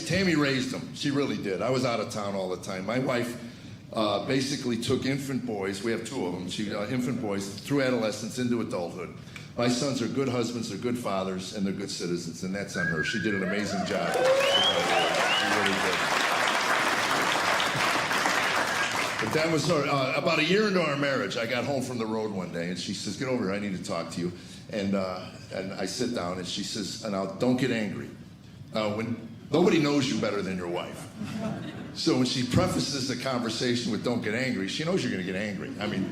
Tammy raised them. She really did. I was out of town all the time. My wife basically took infant boys. We have two of them. Infant boys through adolescence into adulthood. My sons are good husbands, they're good fathers, and they're good citizens, and that's on her. She did an amazing job. She really did. But that was about a year into our marriage. I got home from the road one day, and she says, "Get over here. I need to talk to you." And I sit down, and she says, "Now, don't get angry. When nobody knows you better than your wife. So when she prefaces the conversation with 'don't get angry,' she knows you're going to get angry. I mean,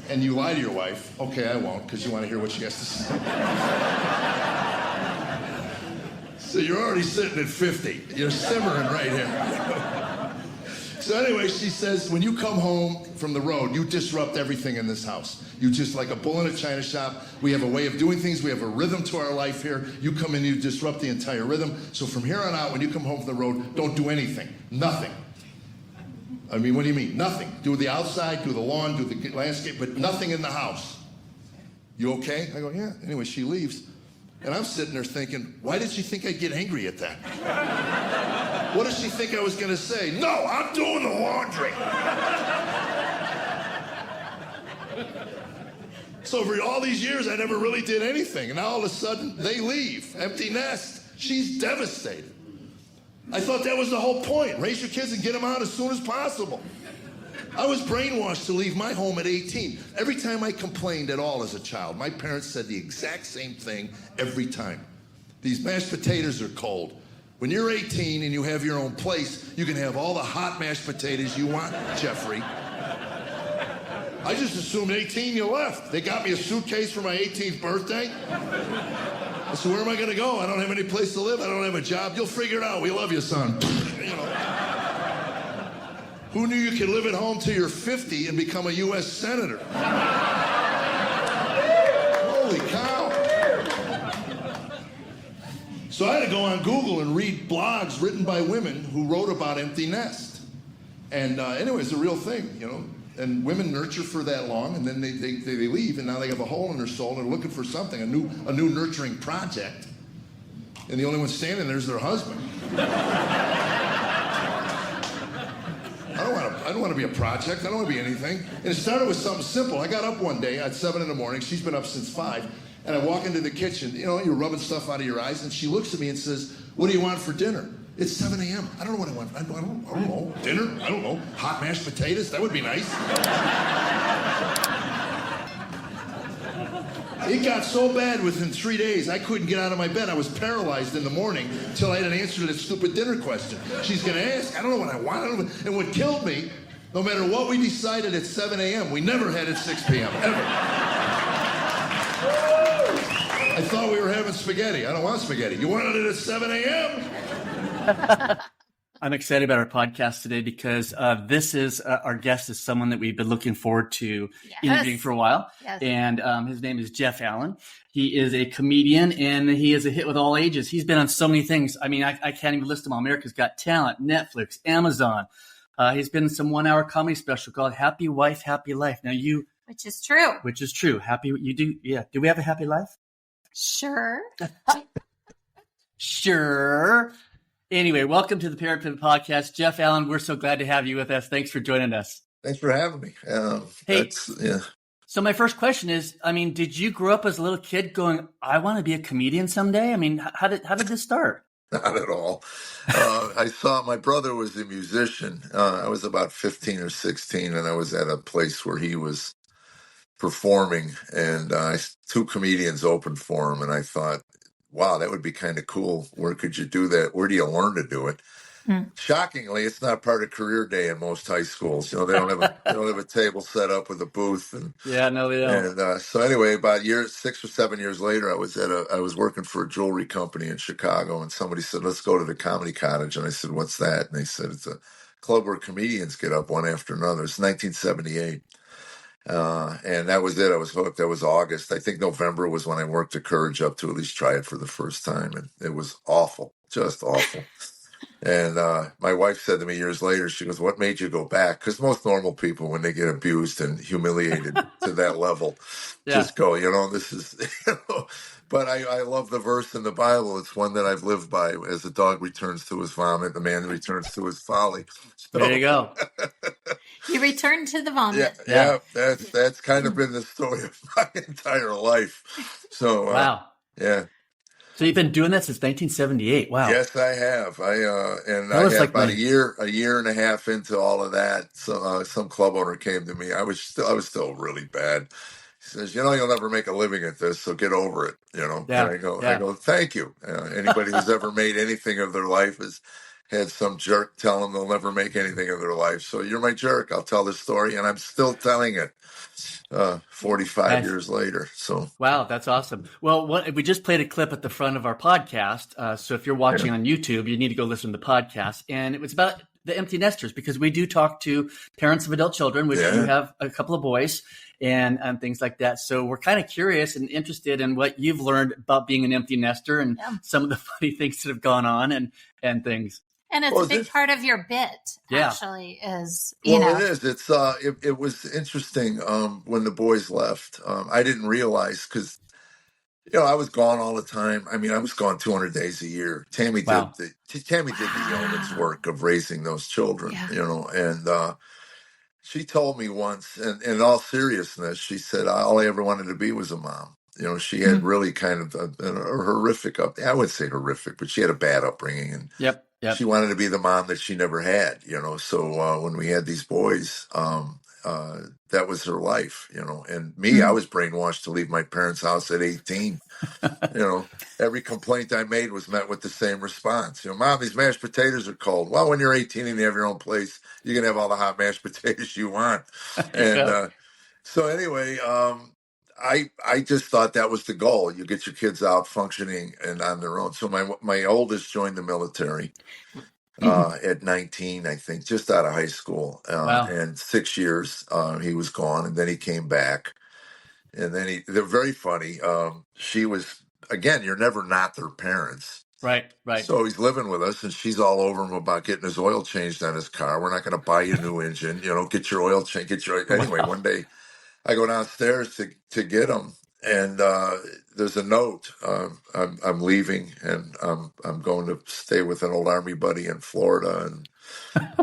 and you lie to your wife. Okay, I won't, because you want to hear what she has to say. So you're already sitting at 50. You're simmering right here. So anyway, she says, when you come home from the road, you disrupt everything in this house. You just like a bull in a china shop. We have a way of doing things. We have a rhythm to our life here. You come in, you disrupt the entire rhythm. So from here on out, when you come home from the road, don't do anything. Nothing. I mean, what do you mean? Nothing. Do the outside, do the lawn, do the landscape, but nothing in the house. You okay? I go, yeah. Anyway, she leaves. And I'm sitting there thinking, why did she think I'd get angry at that? What did she think I was going to say? No, I'm doing the laundry. So for all these years, I never really did anything. And now all of a sudden, they leave. Empty nest. She's devastated. I thought that was the whole point. Raise your kids and get them out as soon as possible. I was brainwashed to leave my home at 18. Every time I complained at all as a child, my parents said the exact same thing every time. These mashed potatoes are cold. When you're 18 and you have your own place, you can have all the hot mashed potatoes you want, Jeffrey. I just assumed 18 you left. They got me a suitcase for my 18th birthday. I said, where am I going to go? I don't have any place to live. I don't have a job. You'll figure it out. We love you, son. You know. Who knew you could live at home till you're 50 and become a U.S. Senator? Holy cow. So I had to go on Google and read blogs written by women who wrote about empty nest. And anyway, it's a real thing, you know. And women nurture for that long, and then they leave, and now they have a hole in their soul, and they're looking for something, a new nurturing project. And the only one standing there is their husband. I don't want to be a project. I don't want to be anything. And it started with something simple. I got up one day at 7 in the morning. She's been up since 5. And I walk into the kitchen. You know, you're rubbing stuff out of your eyes. And she looks at me and says, what do you want for dinner? It's 7 a.m. I don't know what I want. I don't know. Dinner? I don't know. Hot mashed potatoes? That would be nice. It got so bad within 3 days, I couldn't get out of my bed. I was paralyzed in the morning until I had an answer to that stupid dinner question. She's going to ask. I don't know what I want. And what killed me, no matter what we decided at 7 a.m., we never had at 6 p.m., ever. I thought we were having spaghetti. I don't want spaghetti. You wanted it at 7 a.m.? I'm excited about our podcast today because this is our guest is someone that we've been looking forward to interviewing for a while. Yes. And his name is Jeff Allen. He is a comedian and he is a hit with all ages. He's been on so many things. I mean, I can't even list them all. America's Got Talent, Netflix, Amazon. He's been in some 1-hour comedy special called Happy Wife, Happy Life. Now Which is true. Happy, you do. Yeah. Do we have a happy life? Sure. Sure. Anyway, welcome to the Parent Pivot Podcast. Jeff Allen, we're so glad to have you with us. Thanks for joining us. Thanks for having me. Hey, so my first question is, I mean, did you grow up as a little kid going, I want to be a comedian someday? I mean, how did this start? Not at all. I saw my brother was a musician. I was about 15 or 16, and I was at a place where he was performing, and 2 comedians opened for him, and I thought, wow, that would be kind of cool. Where could you do that? Where do you learn to do it? Shockingly, it's not part of career day in most high schools. You know, they don't have a table set up with a booth. And yeah, no, they don't. And so anyway, about 6 or 7 years later, I was working for a jewelry company in Chicago, and somebody said, "Let's go to the Comedy Cottage." And I said, "What's that?" And they said, "It's a club where comedians get up one after another." It's 1978. And that was it. I was hooked. That was August. I think November was when I worked the courage up to at least try it for the first time. And it was awful, just awful. And my wife said to me years later, she goes, "What made you go back?" Because most normal people, when they get abused and humiliated to that level, Yeah. just go, this is, But I love the verse in the Bible. It's one that I've lived by. As the dog returns to his vomit, the man returns to his folly. There you So, go. You return to the yeah, vomit. Yeah. that's kind of been the story of my entire life. So, Wow. yeah. So you've been doing that since 1978. Wow. Yes, I have. And That I was had like about my, a year and a half into all of that. So some club owner came to me. I was still really bad. He says, "You'll never make a living at this, so get over it." And yeah, I yeah. go, "Thank you." Anybody who's ever made anything of their life has had some jerk tell them they'll never make anything of their life. So you're my jerk. I'll tell the story, and I'm still telling it. 45 Nice. years later. So Wow, that's awesome. Well, we just played a clip at the front of our podcast. So if you're watching on YouTube, you need to go listen to the podcast. And it was about the empty nesters, because we do talk to parents of adult children, which you have a couple of boys and things like that. So we're kind of curious and interested in what you've learned about being an empty nester and some of the funny things that have gone on and things. And it's a big part of your bit, actually, is, it is. It was interesting when the boys left. I didn't realize because, I was gone all the time. I mean, I was gone 200 days a year. Tammy did the yeoman's work of raising those children, and she told me once, and in all seriousness, she said, all I ever wanted to be was a mom. She had really kind of a horrific I would say horrific, but she had a bad upbringing, and she wanted to be the mom that she never had. So when we had these boys, that was her life. And me, I was brainwashed to leave my parents' house at 18. Every complaint I made was met with the same response. Mom, these mashed potatoes are cold. Well, when you're 18 and you have your own place, you can have all the hot mashed potatoes you want. And so anyway, I just thought that was the goal. You get your kids out functioning and on their own. So my oldest joined the military at 19, I think, just out of high school. And 6 years he was gone, and then he came back. And then they're very funny. She was, again, you're never not their parents. Right. So he's living with us, and she's all over him about getting his oil changed on his car. We're not going to buy you a new engine. Get your oil changed. Anyway, one day I go downstairs to get him, and there's a note. I'm leaving, and I'm going to stay with an old Army buddy in Florida. And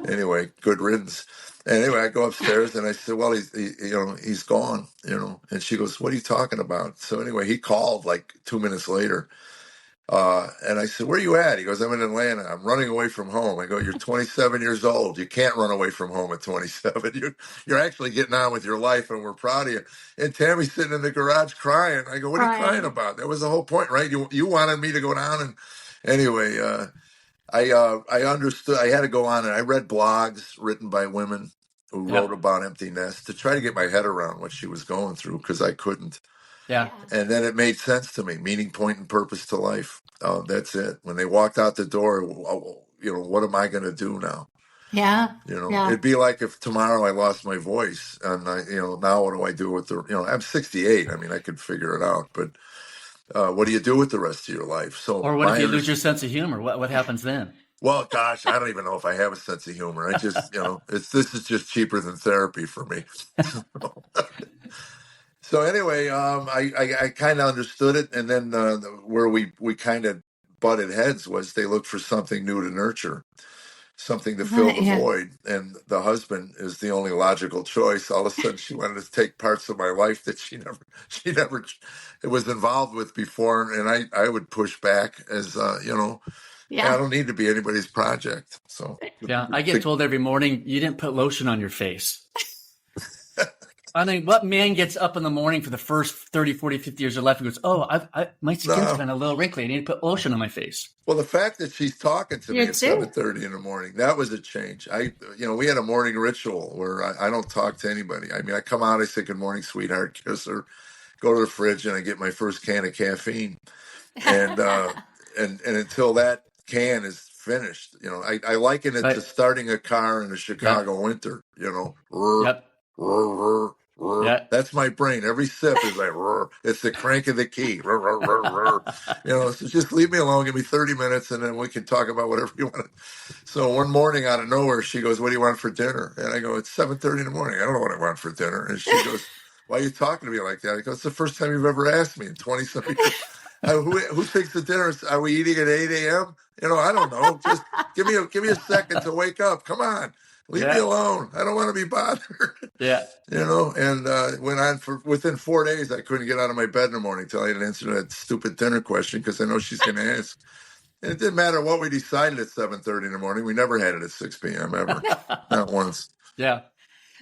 anyway, good riddance. Anyway, I go upstairs and I said, "Well, he's gone." And she goes, "What are you talking about?" So anyway, he called like 2 minutes later. And I said, "Where are you at?" He goes, "I'm in Atlanta. I'm running away from home." I go, "You're 27 years old. You can't run away from home at 27. You're actually getting on with your life, and we're proud of you." And Tammy's sitting in the garage crying. I go, "What are you crying about? That was the whole point, right? You wanted me to go down." And anyway, I understood. I had to go on, and I read blogs written by women who wrote about empty nest to try to get my head around what she was going through, because I couldn't. Yeah. And then it made sense to me. Meaning, point, and purpose to life. That's it. When they walked out the door, what am I going to do now? Yeah. It'd be like if tomorrow I lost my voice, and now what do I do with I'm 68. I mean, I could figure it out, but what do you do with the rest of your life? So, or what if you lose your sense of humor? What happens then? Well, gosh, I don't even know if I have a sense of humor. I just, this is just cheaper than therapy for me. So anyway, I kind of understood it, and then where we kind of butted heads was they looked for something new to nurture, something to fill the void, and the husband is the only logical choice. All of a sudden, she wanted to take parts of my life that she never was involved with before, and I would push back as I don't need to be anybody's project. So I get told every morning, you didn't put lotion on your face. I mean, what man gets up in the morning for the first 30, 40, 50 years of life and goes, "Oh, my skin's kind of a little wrinkly. I need to put lotion on my face." Well, the fact that she's talking to me at 7:30 in the morning, that was a change. We had a morning ritual where I don't talk to anybody. I mean, I come out, I say, "Good morning, sweetheart," kiss her, go to the fridge, and I get my first can of caffeine. And and until that can is finished, I liken it to starting a car in the Chicago winter. Yeah. That's my brain. Every sip is like, it's the crank of the key. So just leave me alone. Give me 30 minutes and then we can talk about whatever you want. So one morning out of nowhere, she goes, what do you want for dinner? And I go, it's 7:30 in the morning. I don't know what I want for dinner. And she goes, why are you talking to me like that? I go, it's the first time you've ever asked me in 20-something years. Who thinks the dinner are we eating at 8 a.m.? I don't know. Just give me a second to wake up. Come on. Leave me alone. I don't want to be bothered. Yeah. And went on within 4 days, I couldn't get out of my bed in the morning till I had answered that stupid dinner question because I know she's going to ask. And it didn't matter what we decided at 7:30 in the morning. We never had it at 6 p.m. ever. Not once. Yeah.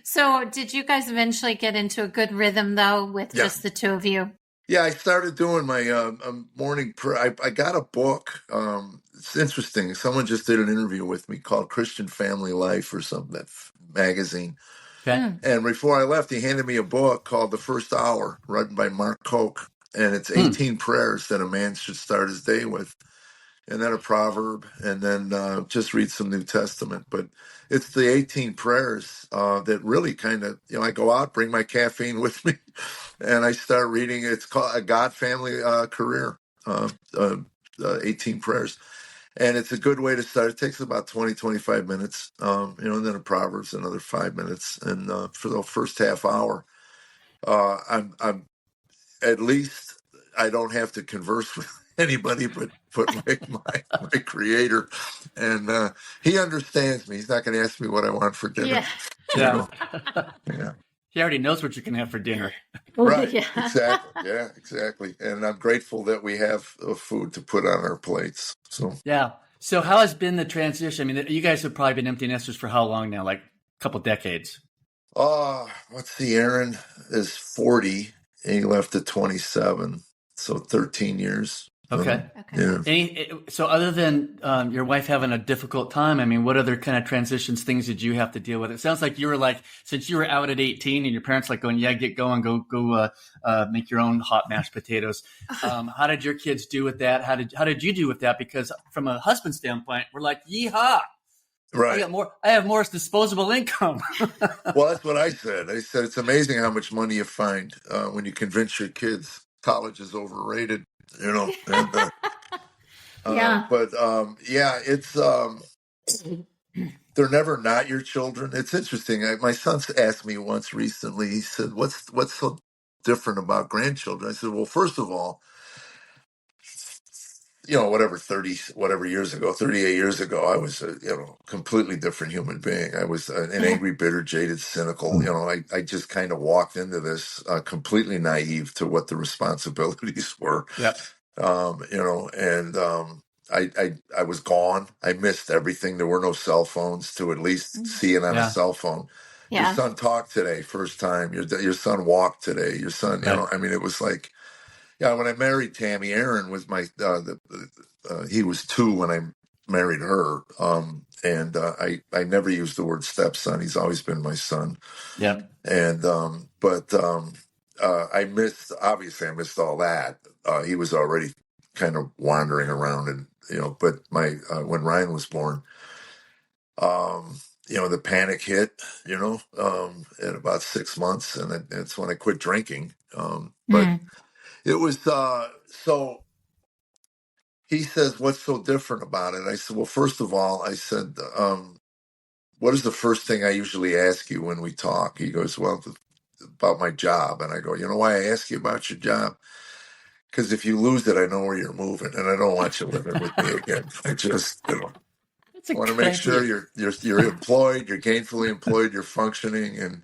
So did you guys eventually get into a good rhythm, though, with just the two of you? Yeah, I started doing my morning prayer. I got a book. It's interesting. Someone just did an interview with me called Christian Family Life or something, that magazine. Okay. And before I left, he handed me a book called The First Hour, written by Mark Koch. And it's 18 prayers that a man should start his day with. And then a proverb, and then just read some New Testament. But it's the 18 prayers that really kind of, I go out, bring my caffeine with me, and I start reading. It's called A God Family Career, 18 prayers. And it's a good way to start. It takes about 20, 25 minutes, and then a Proverbs, another 5 minutes. And for the first half hour, I'm at least I don't have to converse with anybody but my creator. And he understands me. He's not going to ask me what I want for dinner. Yeah. Yeah. He already knows what you can have for dinner. Right. Exactly. Yeah, exactly. And I'm grateful that we have food to put on our plates. So yeah. So how has been the transition? I mean, you guys have probably been empty nesters for how long now? Like a couple decades? Let's see. Aaron is 40 and he left at 27. So 13 years. Okay. Yeah. So other than your wife having a difficult time, I mean, what other kind of transitions, things did you have to deal with? It sounds like you were like, since you were out at 18 and your parents like going, yeah, get going, go make your own hot mashed potatoes. How did your kids do with that? How did you do with that? Because from a husband standpoint, we're like, yeehaw. Right. I have more disposable income. Well, that's what I said. I said, it's amazing how much money you find when you convince your kids college is overrated, And, but it's they're never not your children. It's interesting. My son asked me once recently. He said, "What's so different about grandchildren?" I said, "Well, first of all, whatever 38 years ago, I was a completely different human being. I was an angry, bitter, jaded, cynical. I just kind of walked into this completely naive to what the responsibilities were. Yeah. I was gone. I missed everything. There were no cell phones to at least see it on a cell phone. Yeah. Your son talked today, first time. Your son walked today. Your son, it was like, when I married Tammy, Aaron was my, he was 2 when I married her. I never used the word stepson. He's always been my son. Yeah. And, I missed all that. He was already kind of wandering around and, but when Ryan was born, the panic hit, at about 6 months. And that's when I quit drinking. But it was, so he says, what's so different about it? I said, well, first of all, I said, what is the first thing I usually ask you when we talk? He goes, well, about my job. And I go, you know why I ask you about your job? Because if you lose it, I know where you're moving, and I don't want you living with me again. I just, I want to make sure you're employed, you're gainfully employed, you're functioning, and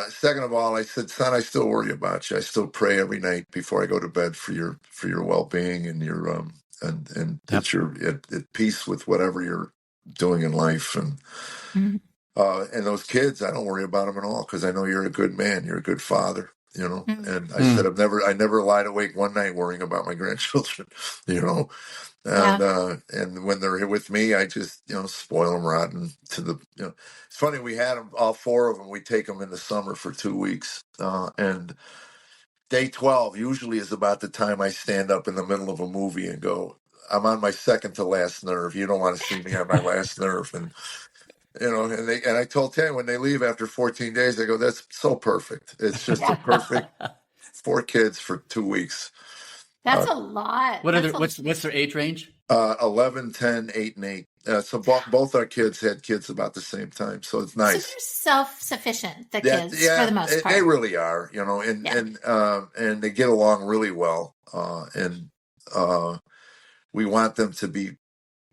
second of all, I said, son, I still worry about you. I still pray every night before I go to bed for your well-being and your and that you're at peace with whatever you're doing in life. And and those kids, I don't worry about them at all because I know you're a good man, you're a good father. And I said, I never lied awake one night worrying about my grandchildren. And when they're here with me, I just, spoil them rotten to the, it's funny. We had them, all 4 of them. We take them in the summer for 2 weeks. And day 12 usually is about the time I stand up in the middle of a movie and go, I'm on my second to last nerve. You don't want to see me on my last nerve. And And I told Tammy when they leave after 14 days, I go, that's so perfect. It's just a perfect 4 kids for 2 weeks. That's a lot. What's their age range? 11, 10, 8, and 8. So both our kids had kids about the same time. So it's nice. So they're self-sufficient, the kids, for the most part. They really are, and they get along really well. And we want them to be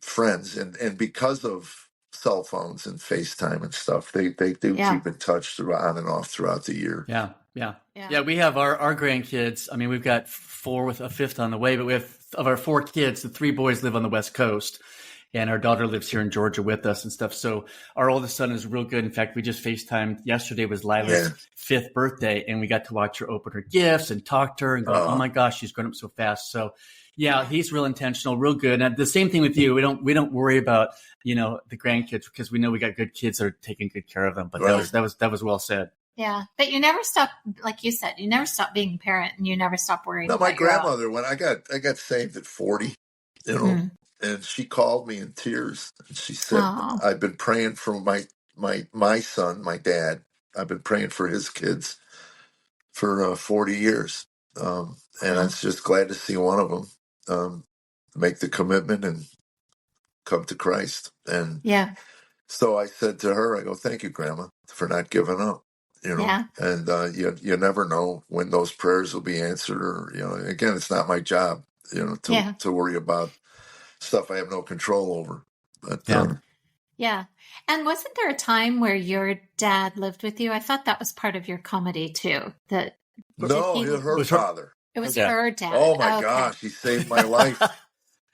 friends. And because of cell phones and FaceTime and stuff, they do keep in touch on and off throughout the year. Yeah. We have our grandkids. I mean, we've got 4 with a 5th on the way, but we have, of our 4 kids, the 3 boys live on the West Coast, and our daughter lives here in Georgia with us and stuff. So our oldest son is real good. In fact, we just FaceTimed. Yesterday was Lila's 5th birthday, and we got to watch her open her gifts and talk to her and go, oh my gosh, she's grown up so fast. So yeah, he's real intentional, real good. And the same thing with you. We don't worry about, the grandkids because we know we got good kids that are taking good care of them. But that was well said. Yeah, but you never stop, like you said, you never stop being a parent, and you never stop worrying. No, my grandmother, when I got saved at 40, and she called me in tears, and she said, "I've been praying for my son, my dad. I've been praying for his kids for 40 years, and I was just glad to see one of them make the commitment and come to Christ." And so I said to her, I go, "Thank you, Grandma, for not giving up." And you never know when those prayers will be answered, or again, it's not my job, to worry about stuff I have no control over. But and wasn't there a time where your dad lived with you? I thought that was part of your comedy too. Her father. It was her dad. Oh my gosh, he saved my life.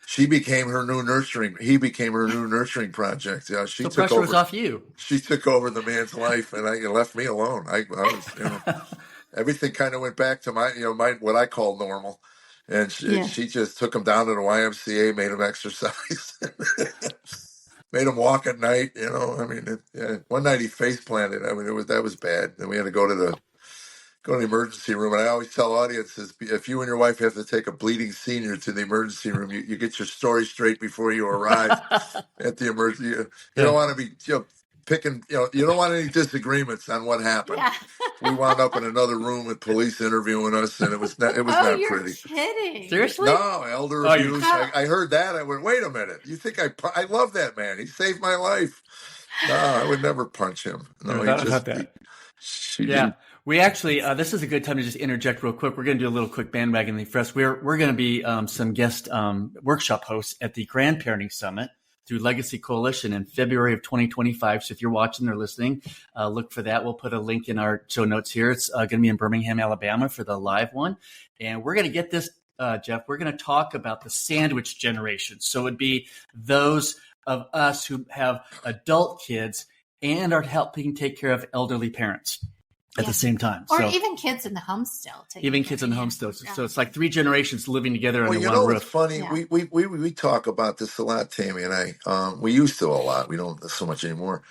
He became her new nurturing project. Yeah, the pressure was off you. She took over the man's life, and I left me alone. I was, everything kind of went back to my what I call normal, and she just took him down to the YMCA, made him exercise, made him walk at night. One night he face planted. I mean, that was bad. Then we had to go to the emergency room. And I always tell audiences, if you and your wife have to take a bleeding senior to the emergency room, you get your story straight before you arrive at the emergency. You don't want to be picking, you don't want any disagreements on what happened. Yeah. We wound up in another room with police interviewing us, and it was not you're pretty. Kidding. Seriously? No, elder abuse. I heard that. I went, wait a minute. You think I love that man? He saved my life. No, I would never punch him. No, he just. We actually, this is a good time to just interject real quick. We're going to do a little quick bandwagon thing for us. We're going to be some guest workshop hosts at the Grandparenting Summit through Legacy Coalition in February of 2025. So if you're watching or listening, look for that. We'll put a link in our show notes here. It's going to be in Birmingham, Alabama for the live one. And we're going to get this, Jeff, we're going to talk about the sandwich generation. So it would be those of us who have adult kids and are helping take care of elderly parents at the same time. Or even kids in the home still. So it's like 3 generations living together under one roof. It's funny. Yeah. We talk about this a lot, Tammy and I. We used to a lot. We don't so much anymore.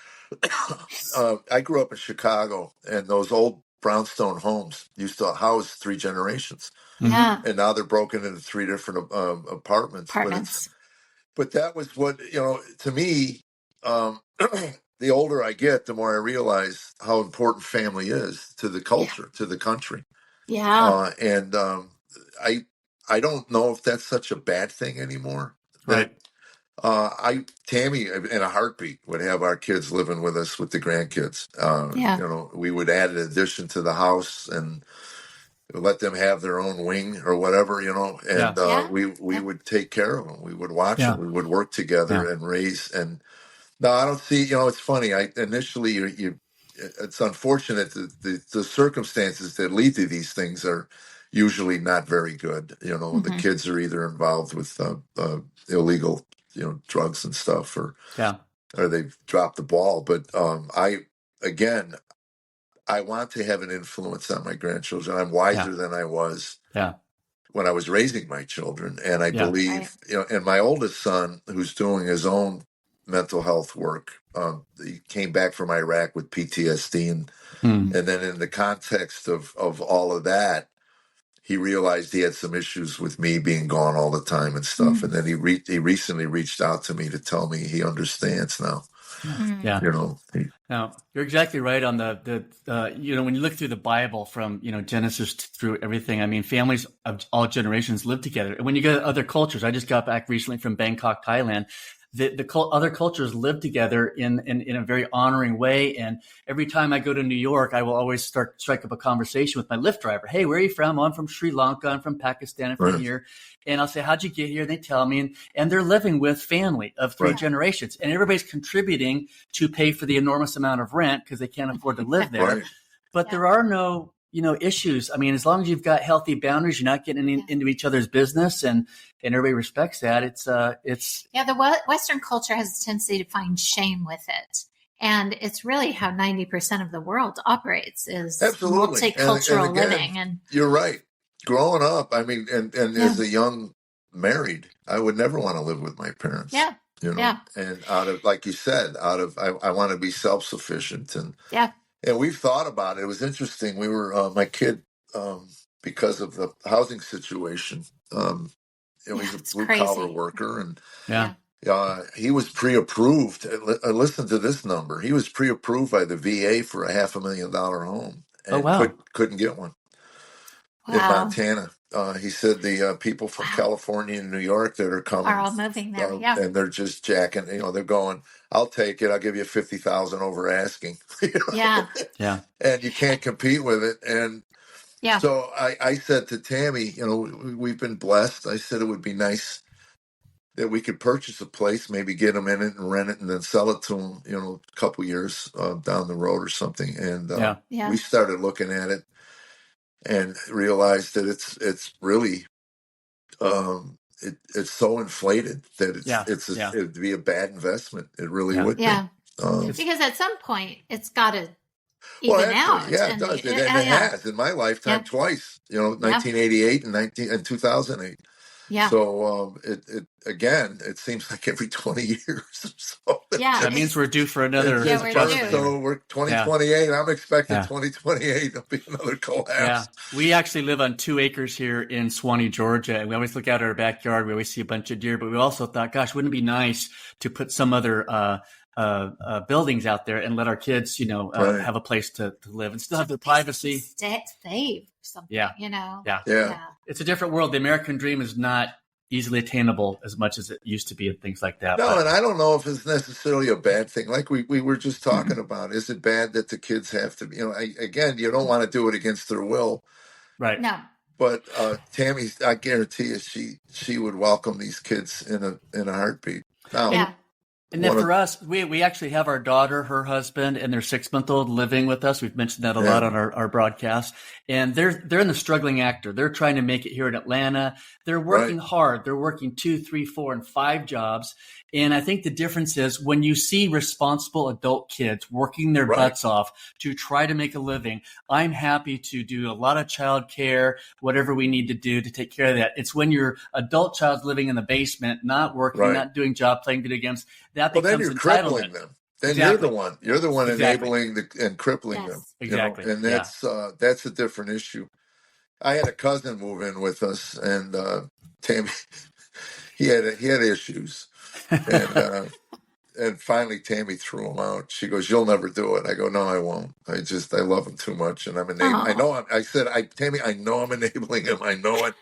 I grew up in Chicago, and those old brownstone homes used to house 3 generations. Yeah. And now they're broken into 3 different apartments. But that was what, to me, the older I get, the more I realize how important family is to the culture, to the country. Yeah. And I don't know if that's such a bad thing anymore. Right. Tammy, in a heartbeat, would have our kids living with us with the grandkids. We would add an addition to the house and let them have their own wing or whatever, and we would take care of them. We would watch them. We would work together and raise. And no, I don't see. It's funny. Initially, it's unfortunate that the circumstances that lead to these things are usually not very good. The kids are either involved with illegal, drugs and stuff, or they've dropped the ball. But I want to have an influence on my grandchildren. I'm wiser than I was when I was raising my children, and I believe, and my oldest son, who's doing his own mental health work. He came back from Iraq with PTSD, and then in the context of all of that, he realized he had some issues with me being gone all the time and stuff. And then he recently reached out to me to tell me he understands now. Yeah. You know, No, you're exactly right on when you look through the Bible from, Genesis through everything, I mean, families of all generations live together. And when you go to other cultures, I just got back recently from Bangkok, Thailand. Other cultures live together in a very honoring way. And every time I go to New York, I will always strike up a conversation with my Lyft driver. Hey, where are you from? Oh, I'm from Sri Lanka. I'm from Pakistan. I'm from here. And I'll say, how'd you get here? They tell me, and they're living with family of three generations, and everybody's contributing to pay for the enormous amount of rent because they can't afford to live there. But there are no, issues. I mean, as long as you've got healthy boundaries, you're not getting into each other's business, and everybody respects that. It's the Western culture has a tendency to find shame with it. And it's really how 90% of the world operates is multicultural and again, living. And you're right. Growing up, I mean, and as a young married, I would never want to live with my parents. Yeah. And out of, like you said, I want to be self-sufficient. And we've thought about it. It was interesting. We were, my kid, because of the housing situation, he's a blue collar worker, and he was pre-approved. Listen to this number. He was pre-approved by the VA for a $500,000 home, and couldn't get one in Montana. He said the people from California and New York that are coming are all moving there, and they're just jacking. They're going, "I'll take it. I'll give you 50,000 over asking." And you can't compete with it. And so I said to Tammy, we've been blessed. I said it would be nice that we could purchase a place, maybe get them in it and rent it, and then sell it to them, a couple years down the road or something. And we started looking at it and realized that it's really it's so inflated that it'd be a bad investment. It really would be. Because at some point it's got to even out. Yeah, it does. And it has in my lifetime twice. 1988 and 2008. Yeah. So it seems like every 20 years. So that means we're due for another. So we're 2028. I'm expecting 2028 will be another collapse. Yeah. We actually live on 2 acres here in Swanee, Georgia, and we always look out at our backyard. We always see a bunch of deer, but we also thought, gosh, wouldn't it be nice to put some other buildings out there and let our kids, have a place to live and still have their privacy. Save something, Yeah. It's a different world. The American dream is not easily attainable as much as it used to be and things like that. No, and I don't know if it's necessarily a bad thing. Like we were just talking about, is it bad that the kids have to, you don't want to do it against their will. Right. No. But Tammy, I guarantee you, she would welcome these kids in a heartbeat. Now, and then for us, we actually have our daughter, her husband, and their 6-month-old living with us. We've mentioned that a lot on our broadcast. And they're in the struggling actor. They're trying to make it here in Atlanta. They're working hard. They're working 2, 3, 4, and 5 jobs. And I think the difference is when you see responsible adult kids working their butts off to try to make a living, I'm happy to do a lot of child care, whatever we need to do to take care of that. It's when your adult child's living in the basement, not working, not doing job, playing video games, that becomes then you're crippling them. Then you're the one enabling and crippling them. Exactly. And that's a different issue. I had a cousin move in with us, and Tammy, he had issues, and finally Tammy threw him out. She goes, "You'll never do it." I go, "No, I won't. I love him too much, and I'm enabling. Tammy, I know I'm enabling him. I know it,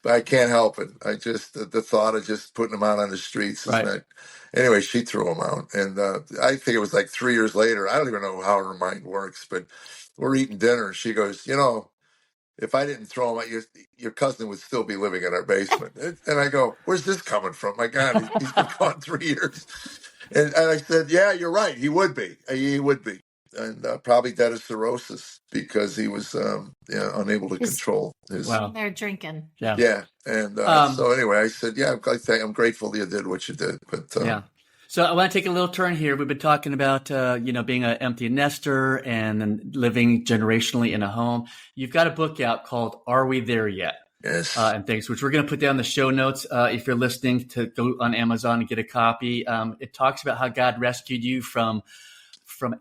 but I can't help it. I just the thought of just putting him out on the streets is not." Anyway, she threw him out, and I think it was like 3 years later. I don't even know how her mind works, but we're eating dinner. She goes, "If I didn't throw him out, your cousin would still be living in our basement." And I go, "Where's this coming from? My God, he's been gone 3 years." And I said, "Yeah, you're right. He would be. He would be, and probably dead of cirrhosis because he was unable to control his." Wow. They're drinking. Yeah. And so anyway, I said, "Yeah, I'm grateful you did what you did." But So I want to take a little turn here. We've been talking about, being an empty nester and living generationally in a home. You've got a book out called "Are We There Yet?" Yes. And things, which we're going to put down in the show notes. If you're listening, to go on Amazon and get a copy. It talks about how God rescued you from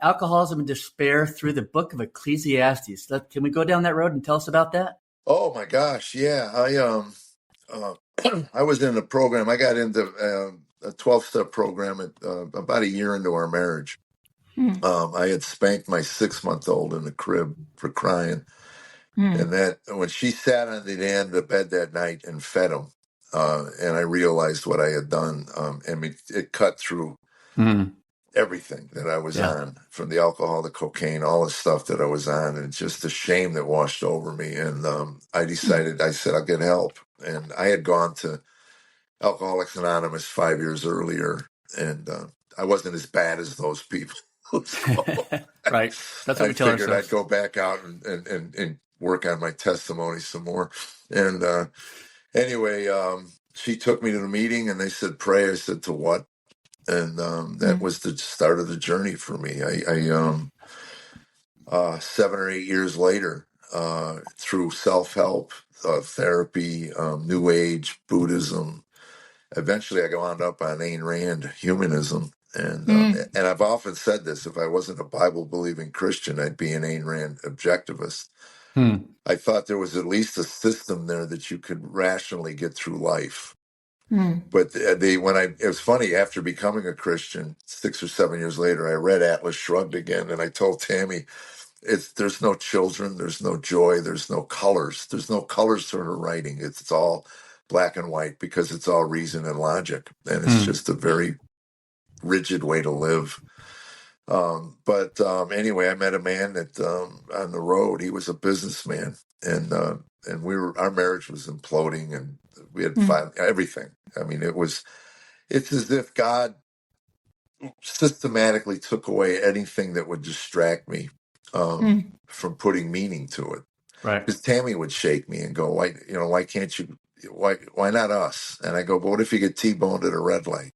alcoholism and despair through the book of Ecclesiastes. Can we go down that road and tell us about that? Oh my gosh. Yeah. I was in a program. I got into a 12-step program at about a year into our marriage. I had spanked my 6-month-old in the crib for crying. And that when she sat on the end of the bed that night and fed him, and I realized what I had done, it cut through everything that I was on, from the alcohol, the cocaine, all the stuff that I was on, and just the shame that washed over me. And I said, I'll get help. And I had gone to Alcoholics Anonymous 5 years earlier, and I wasn't as bad as those people. So Right. That's what I we tell figured ourselves. I'd go back out and work on my testimony some more. And anyway, she took me to the meeting, and they said, pray. I said, to what? And that was the start of the journey for me. 7 or 8 years later, through self-help, therapy, New Age, Buddhism, eventually I wound up on Ayn Rand humanism. And I've often said this: if I wasn't a Bible-believing Christian, I'd be an Ayn Rand objectivist. I thought there was at least a system there that you could rationally get through life. But it was funny, after becoming a Christian 6 or 7 years later, I read Atlas Shrugged again, and I told Tammy, there's no children, there's no joy, there's no colors to her writing. It's all black and white, because it's all reason and logic, and it's just a very rigid way to live. But anyway, I met a man that on the road. He was a businessman, and our marriage was imploding, and we had everything. I mean, it's as if God systematically took away anything that would distract me from putting meaning to it. Right. Because Tammy would shake me and go, why can't you, why not us? And I go, but what if you get T-boned at a red light?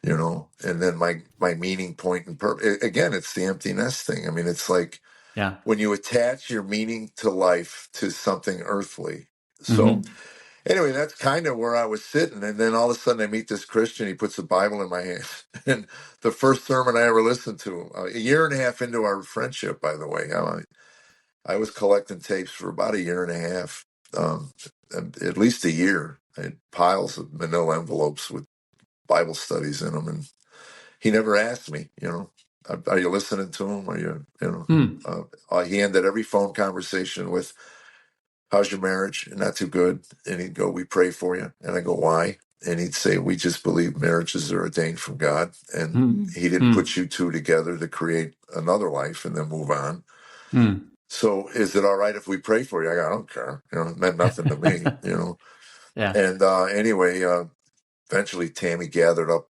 And then my meaning point and purpose, again, it's the empty nest thing. I mean, it's like when you attach your meaning to life to something earthly. So anyway, that's kind of where I was sitting. And then all of a sudden I meet this Christian. He puts the Bible in my hand. And the first sermon I ever listened to, a year and a half into our friendship, by the way, I was collecting tapes for about a year and a half, at least a year. I had piles of manila envelopes with Bible studies in them. And he never asked me, are you listening to him? Are he ended every phone conversation with, how's your marriage? Not too good. And he'd go, we pray for you. And I go, why? And he'd say, we just believe marriages are ordained from God. And he didn't put you two together to create another life and then move on. So is it all right if we pray for you? I go, I don't care. It meant nothing to me, And anyway, eventually Tammy gathered up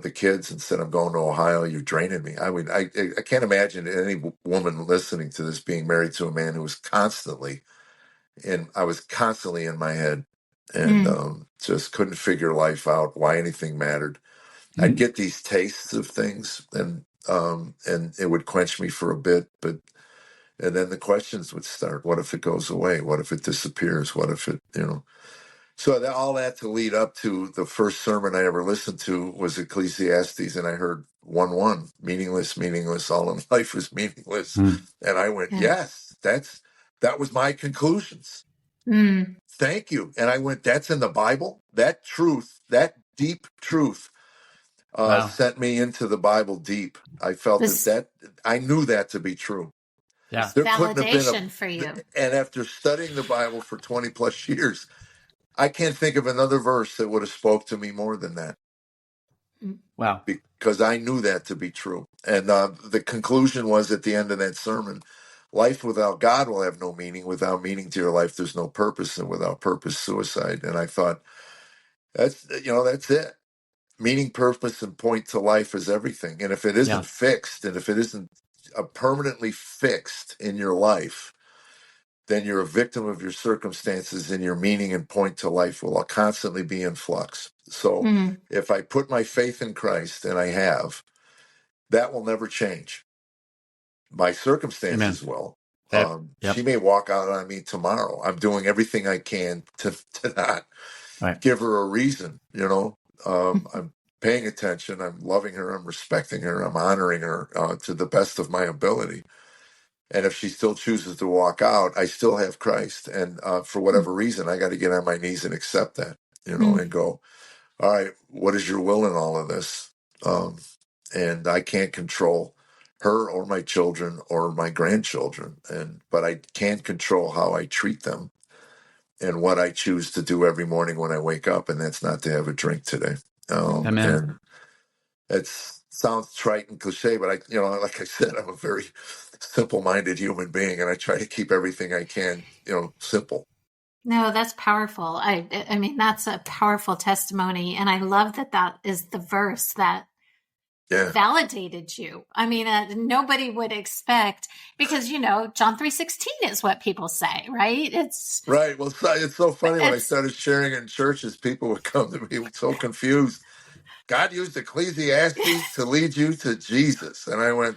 the kids and said, I'm going to Ohio. You're draining me. I can't imagine any woman listening to this being married to a man who was constantly, and I was constantly in my head, and just couldn't figure life out, why anything mattered. I'd get these tastes of things, and it would quench me for a bit, and then the questions would start. What if it goes away? What if it disappears? What if it, So all that to lead up to the first sermon I ever listened to was Ecclesiastes, and I heard 1:1, meaningless, meaningless, all in life is meaningless. And I went, yes, that was my conclusions. Thank you. And I went, that's in the Bible? That truth, that deep truth sent me into the Bible deep. I felt that I knew that to be true. Yeah. There validation for you. And after studying the Bible for 20 plus years, I can't think of another verse that would have spoke to me more than that. Wow. Because I knew that to be true. And the conclusion was at the end of that sermon, life without God will have no meaning. Without meaning to your life, there's no purpose. And without purpose, suicide. And I thought, that's it. Meaning, purpose, and point to life is everything. And if it isn't fixed, and if it isn't permanently fixed in your life, then you're a victim of your circumstances, and your meaning and point to life will constantly be in flux. So if I put my faith in Christ, and I have, that will never change. My circumstances will. She may walk out on me tomorrow. I'm doing everything I can to not give her a reason, I'm paying attention. I'm loving her. I'm respecting her. I'm honoring her to the best of my ability. And if she still chooses to walk out, I still have Christ. And for whatever reason, I got to get on my knees and accept that, and go, all right, what is your will in all of this? And I can't control her or my children or my grandchildren, but I can control how I treat them and what I choose to do every morning when I wake up, and that's not to have a drink today. Amen. And it sounds trite and cliche, but like I said, I'm a very simple-minded human being, and I try to keep everything I can, simple. No, that's powerful. I mean, that's a powerful testimony, and I love that is the verse that validated you. I mean, nobody would expect, because John 3:16 is what people say, right? It's right. Well, it's so funny when I started sharing in churches, people would come to me so confused. God used Ecclesiastes to lead you to Jesus, and I went,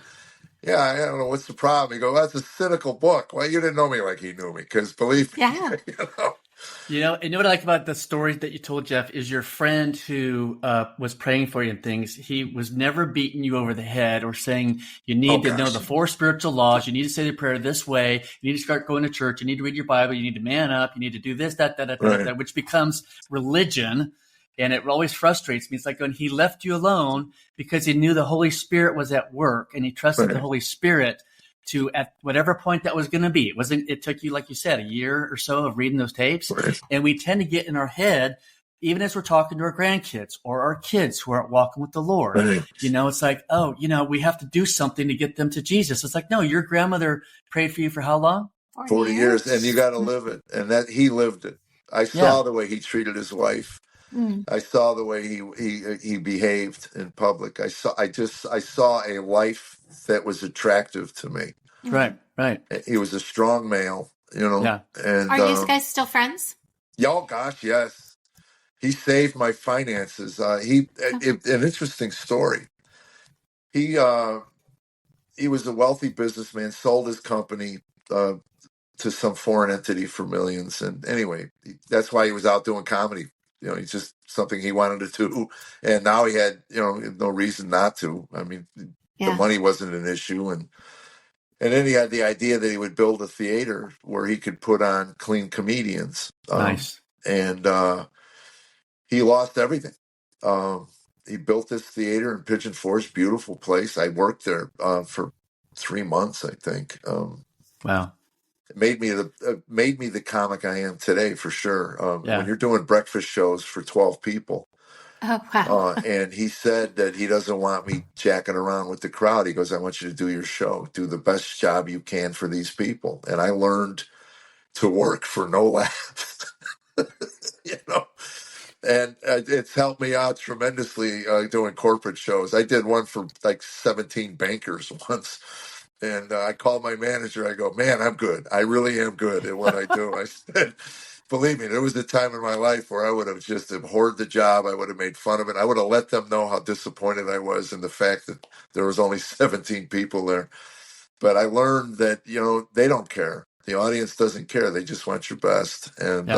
yeah, I don't know what's the problem. He goes, that's a cynical book. Well, you didn't know me like he knew me, because believe me, And what I like about the story that you told, Jeff, is your friend who was praying for you and things. He was never beating you over the head or saying you need to know the 4 spiritual laws. You need to say the prayer this way. You need to start going to church. You need to read your Bible. You need to man up. You need to do this, that, which becomes religion. And it always frustrates me. It's like when he left you alone because he knew the Holy Spirit was at work, and he trusted the Holy Spirit to, at whatever point that was going to be. It took you, like you said, a year or so of reading those tapes. And we tend to get in our head, even as we're talking to our grandkids or our kids who aren't walking with the Lord, it's like, we have to do something to get them to Jesus. It's like, no, your grandmother prayed for you for how long? 40 years. And you got to live it. And that he lived it. I saw the way he treated his wife. I saw the way he behaved in public. I saw a life that was attractive to me. Right. He was a strong male, Yeah. And are you guys still friends? Oh gosh, yes. He saved my finances. An interesting story. He was a wealthy businessman, sold his company to some foreign entity for millions, and anyway, that's why he was out doing comedy. It's just something he wanted to do, and now he had no reason not to. I mean, the money wasn't an issue, and then he had the idea that he would build a theater where he could put on clean comedians. Nice. And he lost everything. He built this theater in Pigeon Forge, beautiful place. I worked there for 3 months, I think. Wow. It made me the comic I am today, for sure. When you're doing breakfast shows for 12 people. Oh, wow. And he said that he doesn't want me jacking around with the crowd. He goes, I want you to do your show. Do the best job you can for these people. And I learned to work for no laughs. And it's helped me out tremendously doing corporate shows. I did one for like 17 bankers once. And I called my manager. I go, man, I'm good. I really am good at what I do. I said, believe me, there was a time in my life where I would have just abhorred the job. I would have made fun of it. I would have let them know how disappointed I was in the fact that there was only 17 people there. But I learned that, they don't care. The audience doesn't care. They just want your best. And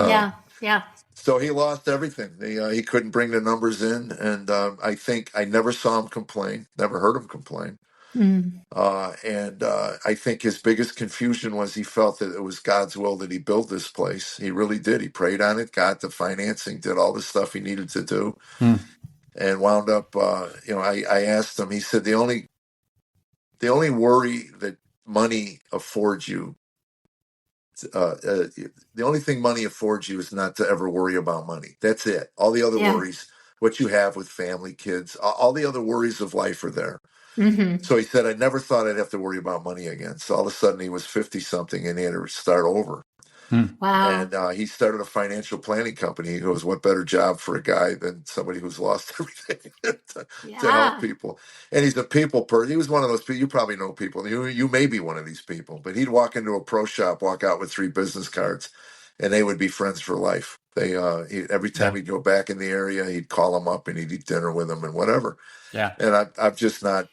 so he lost everything. He couldn't bring the numbers in. And I think I never saw him complain, never heard him complain. And I think his biggest confusion was he felt that it was God's will that he build this place. He really did. He prayed on it, got the financing, did all the stuff he needed to do, and wound up, I asked him, he said, the only worry that money affords you, the only thing money affords you is not to ever worry about money. That's it. All the other worries, what you have with family, kids, all the other worries of life are there. So he said, I never thought I'd have to worry about money again. So all of a sudden he was 50 something and he had to start over. Wow. And he started a financial planning company. He goes, what better job for a guy than somebody who's lost everything to help people? And he's a people person. He was one of those people. You probably know people. You may be one of these people. But he'd walk into a pro shop, walk out with 3 business cards, and they would be friends for life. They every time he'd go back in the area, he'd call them up and he'd eat dinner with them and whatever. Yeah. And I'm just not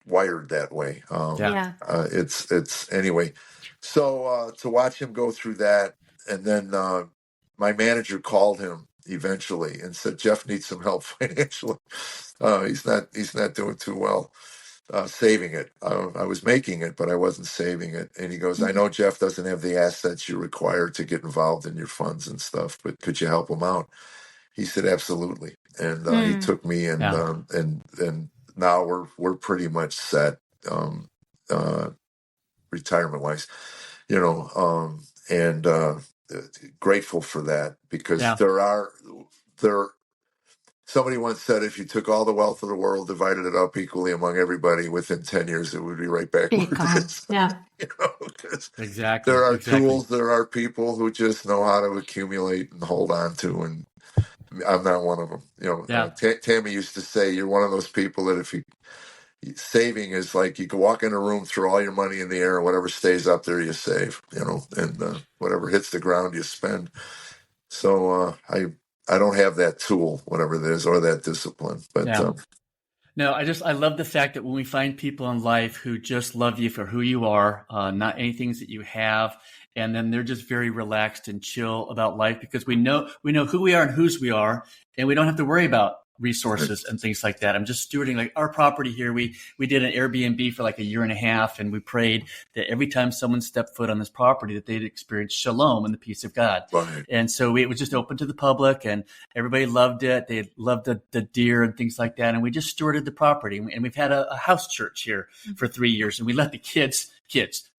wired that way. It's anyway. So to watch him go through that, and then my manager called him eventually and said, Jeff needs some help financially. He's not doing too well. saving it. I was making it, but I wasn't saving it. And he goes, I know Jeff doesn't have the assets you require to get involved in your funds and stuff, but could you help him out? He said, absolutely. And he took me, and now we're pretty much set, retirement wise, and grateful for that, because somebody once said, if you took all the wealth of the world, divided it up equally among everybody, within 10 years, it would be right back where it is. Yeah. Exactly. There are tools, there are people who just know how to accumulate and hold on to, and I'm not one of them. Tammy used to say, you're one of those people that if you saving is like you can walk in a room, throw all your money in the air, and whatever stays up there you save, and whatever hits the ground you spend. So I don't have that tool, whatever it is, or that discipline. But no, I love the fact that when we find people in life who just love you for who you are, not any things that you have, and then they're just very relaxed and chill about life, because we know who we are and whose we are, and we don't have to worry about resources and things like that. I'm just stewarding like our property here. We did an Airbnb for like a year and a half, and we prayed that every time someone stepped foot on this property that they'd experience shalom and the peace of God. Right. And so it was just open to the public, and everybody loved it. They loved the deer and things like that. And we just stewarded the property. And we've had a house church here for 3 years, and we let the kids,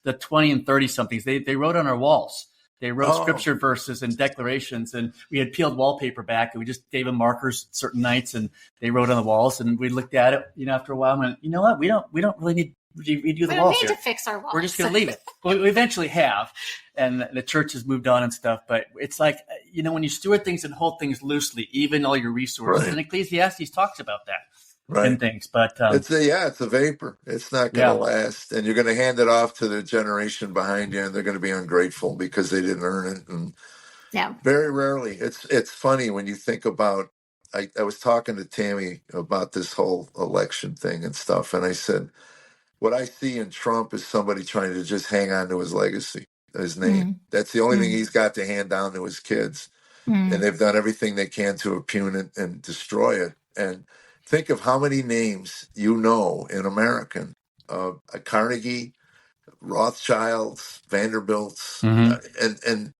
the 20 and 30 somethings, they wrote on our walls. They wrote scripture verses and declarations, and we had peeled wallpaper back, and we just gave them markers certain nights, and they wrote on the walls, and we looked at it, after a while, and went, you know what? We don't really need to redo the walls here. We don't need to fix our walls. We're just going to leave it. Well, we eventually have, and the church has moved on and stuff, but it's like, when you steward things and hold things loosely, even all your resources, and Ecclesiastes talks about that. Right. And things, but it's a vapor. It's not going to last, and you're going to hand it off to the generation behind you, and they're going to be ungrateful because they didn't earn it. And very rarely, it's funny when you think about. I was talking to Tammy about this whole election thing and stuff, and I said, what I see in Trump is somebody trying to just hang on to his legacy, his name. That's the only thing he's got to hand down to his kids, and they've done everything they can to impugn it and destroy it. And think of how many names in American, Carnegie, Rothschilds, Vanderbilts, and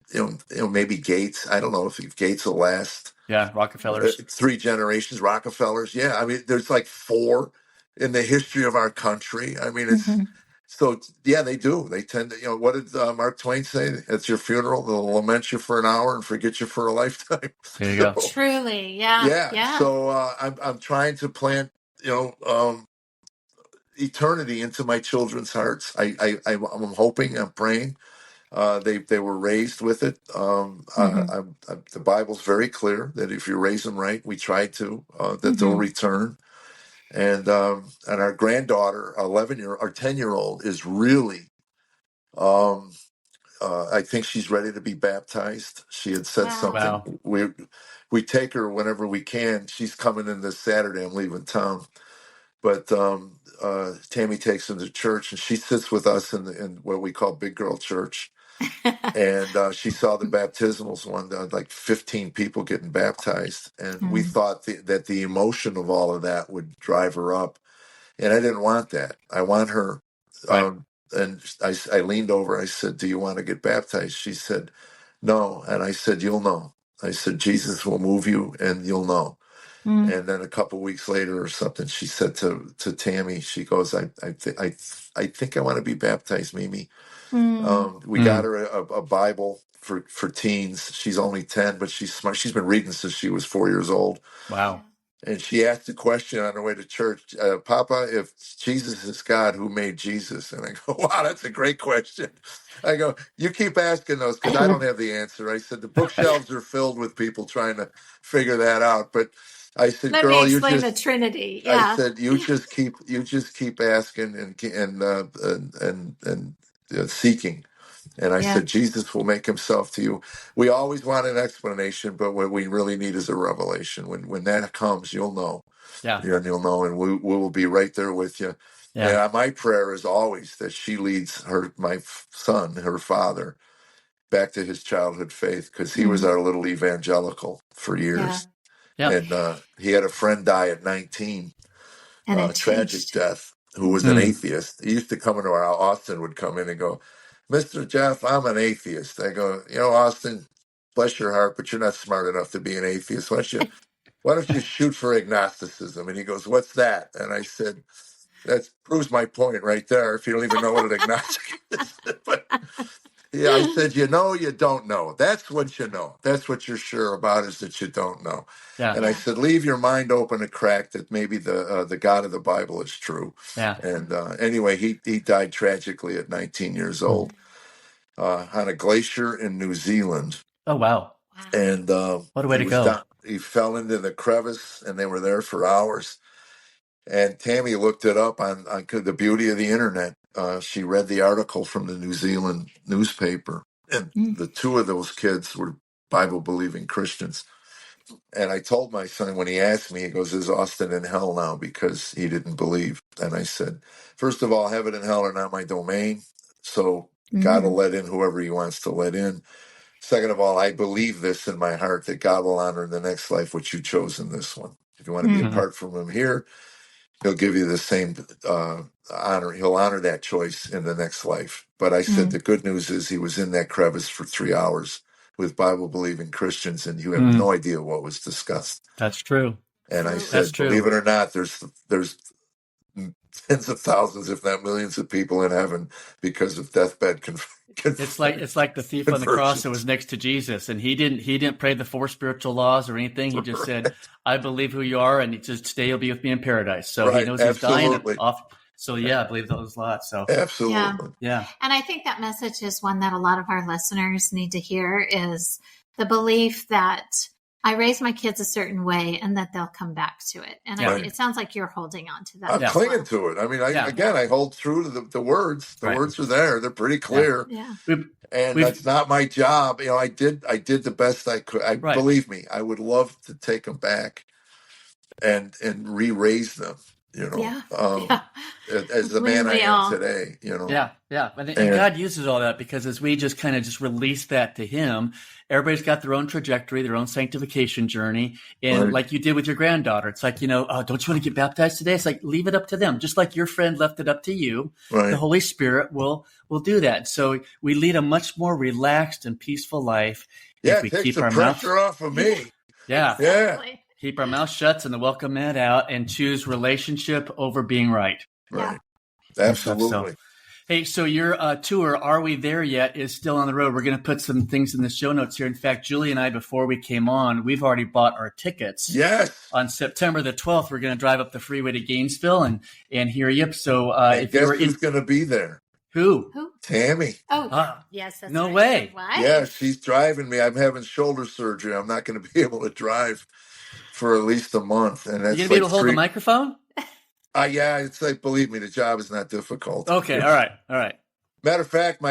maybe Gates. I don't know if Gates will last. Yeah, Rockefellers. 3 generations, Rockefellers. Yeah, I mean, there's like 4 in the history of our country. I mean, it's so they do. They tend to. What did Mark Twain say? At your funeral, they'll lament you for an hour and forget you for a lifetime. There you go. Truly, yeah. So I'm trying to plant, eternity into my children's hearts. I'm hoping, I'm praying. They were raised with it. The Bible's very clear that if you raise them right, we try to, that they'll return. And our granddaughter, 10-year-old, is really, I think she's ready to be baptized. She had said something. Wow. We take her whenever we can. She's coming in this Saturday. I'm leaving town, but Tammy takes them to church, and she sits with us in what we call big girl church. And she saw the baptismals one, like 15 people getting baptized, and we thought that the emotion of all of that would drive her up, and I didn't want that. I want her. And I leaned over. I said, "Do you want to get baptized?" She said, "No." And I said, "You'll know." I said, "Jesus will move you, and you'll know." And then a couple of weeks later or something, she said to Tammy, she goes, I think I want to be baptized, Mimi." We got her a Bible for teens. She's only 10, but she's smart. She's been reading since she was 4 years old. Wow. And she asked a question on her way to church, "Papa, if Jesus is God, who made Jesus?" And I go, "Wow, that's a great question." I go, "You keep asking those, because I don't have the answer." I said, "The bookshelves are filled with people trying to figure that out." But I said, Let "Girl, me you explain just," the Trinity. Yeah. I said, you just keep asking and seeking." And I said, "Jesus will make himself to you." We always want an explanation, but what we really need is a revelation. When that comes, you'll know. Yeah. You'll know, and we will be right there with you. Yeah. And my prayer is always that she leads my son, her father, back to his childhood faith, because he was our little evangelical for years. Yeah. And he had a friend die at 19, and tragic death. who was an atheist. He used to come into Austin would come in and go, Mr. Jeff, I'm an atheist. I go, Austin, bless your heart, but you're not smart enough to be an atheist. Why don't you shoot for agnosticism? And he goes, what's that? And I said, that proves my point right there, if you don't even know what an agnostic is. But yeah, I said, you don't know. That's what you know. That's what you're sure about, is that you don't know. Yeah. And I said, leave your mind open a crack that maybe the God of the Bible is true. Yeah. And anyway, he died tragically at 19 years old on a glacier in New Zealand. Oh, wow. And what a way to go. He fell into the crevice, and they were there for hours. And Tammy looked it up on the beauty of the internet. She read the article from the New Zealand newspaper, and the two of those kids were Bible-believing Christians. And I told my son, when he asked me, he goes, is Austin in hell now because he didn't believe? And I said, first of all, heaven and hell are not my domain, so God will let in whoever he wants to let in. Second of all, I believe this in my heart, that God will honor in the next life what you chose in this one. If you want to be apart from him here, he'll give you the same honor. He'll honor that choice in the next life. But I said the good news is he was in that crevice for 3 hours with Bible-believing Christians, and you have no idea what was discussed. That's true. And I said, believe it or not, there's tens of thousands, if not millions, of people in heaven because of deathbed It's like the thief on the cross that was next to Jesus, and he didn't pray the 4 spiritual laws or anything. He just said, "I believe who you are, and just today you'll be with me in paradise." So he knows he's dying off. So I believe those lots. So absolutely, yeah. And I think that message is one that a lot of our listeners need to hear: is the belief that I raise my kids a certain way and that they'll come back to it. And it sounds like you're holding on to that. I'm clinging to it. I mean, I hold true to the words. The words are there. They're pretty clear. Yeah. And that's not my job. I did the best I could. Believe me, I would love to take them back and re-raise them. As the man I am today, And God uses all that, because as we just kind of just release that to him, everybody's got their own trajectory, their own sanctification journey. And like you did with your granddaughter, it's like, don't you want to get baptized today? It's like, leave it up to them. Just like your friend left it up to you, the Holy Spirit will do that. So we lead a much more relaxed and peaceful life. If we keep our pressure off of me. Exactly. Keep our mouth shut and the welcome mat out, and choose relationship over being right. Right. Absolutely. Hey, so your tour, Are We There Yet, is still on the road. We're going to put some things in the show notes here. In fact, Julie and I, before we came on, we've already bought our tickets. Yes. On September the 12th, we're going to drive up the freeway to Gainesville and hear you. So if you're who's going to be there? Who? Tammy. Oh, yes. That's no right. way. What? Yeah, she's driving me. I'm having shoulder surgery. I'm not going to be able to drive for at least a month. And that's you going to be able to hold the microphone? Yeah, it's like, believe me, the job is not difficult. Okay, all right. Matter of fact,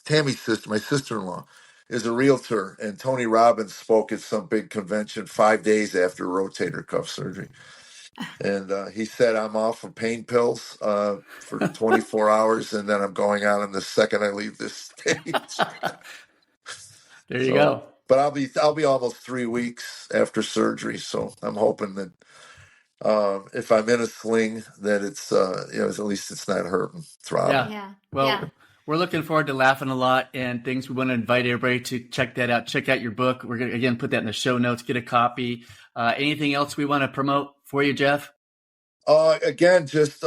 Tammy's sister, my sister-in-law, is a realtor, and Tony Robbins spoke at some big convention 5 days after rotator cuff surgery. And he said, I'm off of pain pills for 24 hours, and then I'm going out on the second I leave this stage. There you go. But I'll be almost 3 weeks after surgery, so I'm hoping that if I'm in a sling, that it's at least it's not hurting, throbbing. Yeah. Well, we're looking forward to laughing a lot and things. We want to invite everybody to check that out. Check out your book. We're going to, again, put that in the show notes. Get a copy. Anything else we want to promote for you, Jeff? Again, just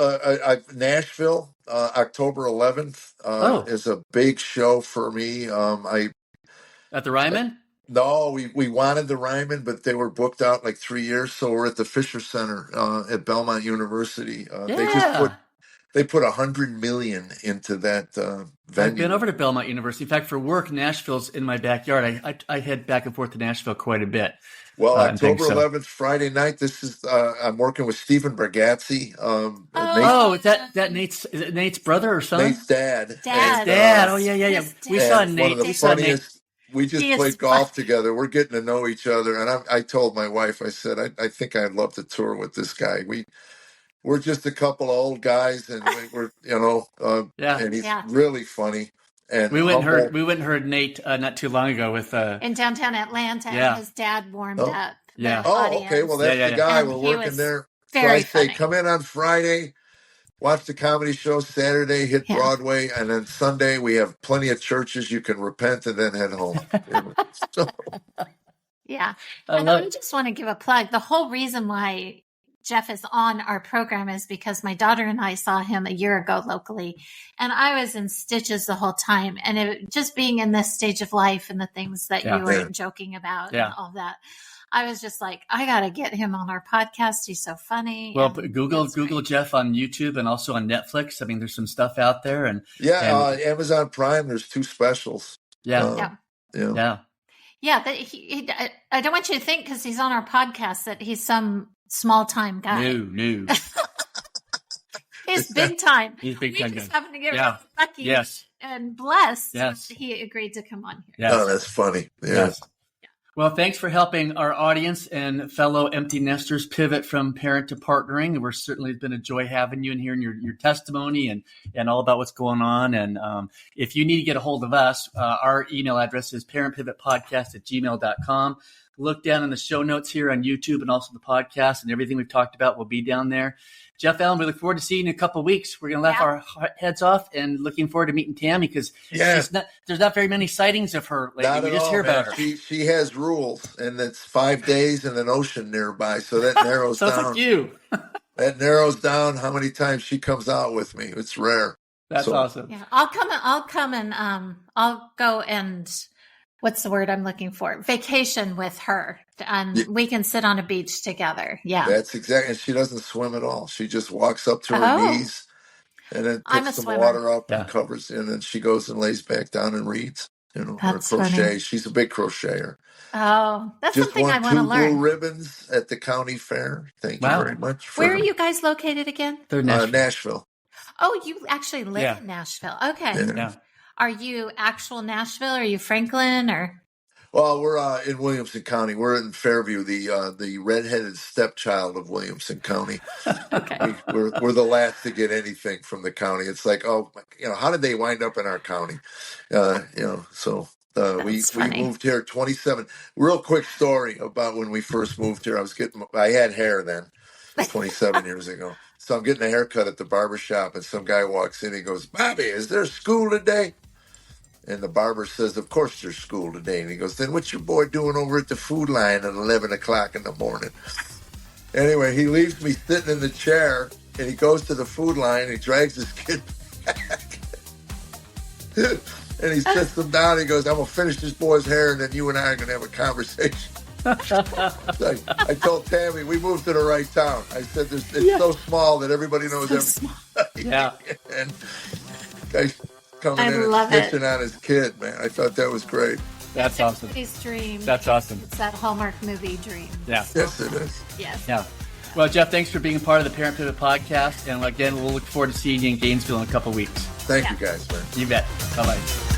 Nashville, October 11th is a big show for me. At the Ryman? No, we wanted the Ryman, but they were booked out like 3 years. So we're at the Fisher Center at Belmont University. They put $100 million into that venue. I've been over to Belmont University. In fact, for work, Nashville's in my backyard. I head back and forth to Nashville quite a bit. Well, October 11th, Friday night. This is I'm working with Stephen Bergazzi. Is that Nate's brother or son? Nate's dad. Dad. Oh yeah. We saw Nate. One of the funniest. We just played golf together. We're getting to know each other, and I told my wife, I said, I think I'd love to tour with this guy. We're just a couple of old guys, and we're and he's really funny. And we went and heard Nate not too long ago with in downtown Atlanta. And his dad warmed up. Yeah. Oh, okay. Well, that's the guy. We're working there. Very so I say, funny. come in on Friday, watch the comedy show. Saturday, hit Broadway, and then Sunday we have plenty of churches you can repent and then head home. So, yeah, and I just want to give a plug. The whole reason why Jeff is on our program is because my daughter and I saw him a year ago locally, and I was in stitches the whole time. And just being in this stage of life and the things that you were joking about and all that, I was just like, I got to get him on our podcast. He's so funny. Well, Google Jeff on YouTube and also on Netflix. I mean, there's some stuff out there. And Amazon Prime, there's 2 specials. Yeah. Yeah, but I don't want you to think because he's on our podcast that he's some small-time guy. No. He's big time. He's big time. We just happen to get lucky and blessed that he agreed to come on here. Yes. Oh, that's funny. Yeah. Yes. Well, thanks for helping our audience and fellow empty nesters pivot from parent to partnering. We're certainly been a joy having you and hearing your testimony and all about what's going on. And if you need to get a hold of us, our email address is parentpivotpodcast@gmail.com. Look down in the show notes here on YouTube, and also the podcast, and everything we've talked about will be down there. Jeff Allen, we look forward to seeing you in a couple of weeks. We're going to laugh our heads off and looking forward to meeting Tammy because there's not very many sightings of her lately. Not we at just all, hear man. about her. She has rules, and it's 5 days and an ocean nearby, so that narrows Sounds down. like you. That narrows down how many times she comes out with me. It's rare. That's awesome. Yeah, I'll come and I'll go and what's the word I'm looking for? Vacation with her. And we can sit on a beach together. Yeah. That's exactly. And she doesn't swim at all. She just walks up to her knees and then picks some water up and covers. And then she goes and lays back down and reads, or crochet. Funny. She's a big crocheter. Oh, that's just something I want to learn. 2 blue ribbons at the county fair. Thank you very much. Where are you guys located again? They're Nashville. Oh, you actually live in Nashville. Okay. Yeah. Are you actual Nashville? Or are you Franklin or? Well, we're in Williamson County. We're in Fairview, the redheaded stepchild of Williamson County. Okay. We're the last to get anything from the county. It's like, how did they wind up in our county? So we moved here 27. Real quick story about when we first moved here. I had hair then, 27 years ago. So I'm getting a haircut at the barbershop, and some guy walks in. He goes, "Bobby, is there school today?" And the barber says, "Of course there's school today." And he goes, "Then what's your boy doing over at the food line at 11 o'clock in the morning?" Anyway, he leaves me sitting in the chair, and he goes to the food line, and he drags his kid back. And he sits him down, and he goes, "I'm going to finish this boy's hair, and then you and I are going to have a conversation." I told Tammy, we moved to the right town. I said, it's so small that everybody knows everybody. Yeah. And guys coming in and snitching on his kid, man. I thought that was great. That's awesome. His dream. That's awesome. It's that Hallmark movie dream. Yeah. Yes, it is. Yes. Yeah. Well, Jeff, thanks for being a part of the Parent Pivot podcast. And again, we'll look forward to seeing you in Gainesville in a couple of weeks. Thank you guys, man. You bet. Bye-bye.